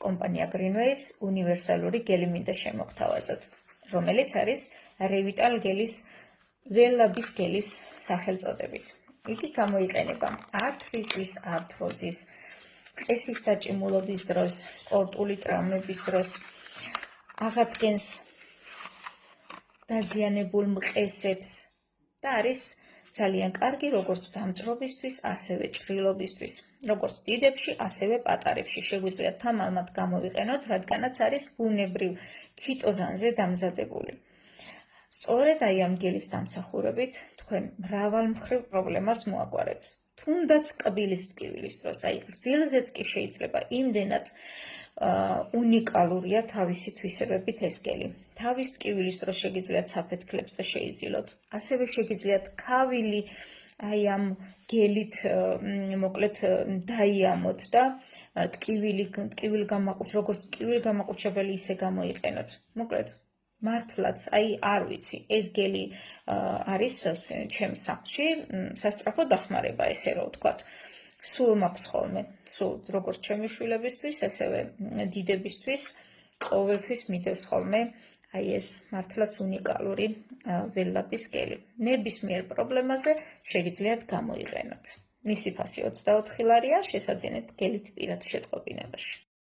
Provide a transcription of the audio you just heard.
კომპანია Greenways უნივერსალური გელი მინდა შემოგთავაზოთ, რომელიც არის Revital გელის ველაბის გელის სახელწოდებით. იგი გამოიყენება ართრიტის, ართროზის, ყესის დაჭიმულობის დროს, სპორტული ტრამვების დროს, აღადგენს დაზიანებულ მყესებს და არის ძალიან კარგი როგორც დამწვრობისთვის, ასევე ჭრილობისთვის, როგორც დიდებში, ასევე პატარებში. შეგვიძლია თამამად გამოვიყენოთ, რადგანაც არის ბუნებრივ ქიტოზანზე დამზადებული. სწორედ აი ამ გელის დამსახურებით თქვენ მრავალმხრივ პრობლემას მოაგვარებთ. თუნდაც კბილის ტკივილის დროს, აი გრძილზეც კი შეიძლება იმდენად უნიკალურია თავისი თვისებებით ეს გელი. თავის ტკივილის დროს შეგიძლიათ საფეთქლებზე შეიზილოთ, ასევე შეგიძლიათ ქავილი აი ამ გელით მოკლედ დაიამოთ და როგორც ტკივილი გამაყუჩებელი ისე გამოიყენოთ. მოკლედ მართლაც აი არ ვიცი, ეს გელი არის ჩემს სახლში სასწრაფო დახმარება, ესე რომ ვთქვათ. სულ მაქვს ხოლმე, სულ როგორც ჩემი შვილებისთვის, ასევე დიდებისთვის, ყოველთვის მიდევს ხოლმე აი ეს მართლაც უნიკალური ველაბის გელი. ნებისმიერ პრობლემაზე შეგიძლიათ გამოიყენოთ. მისი ფასი 24 ლარია, შესაძენეთ გელით პირად შეტყობინებაში.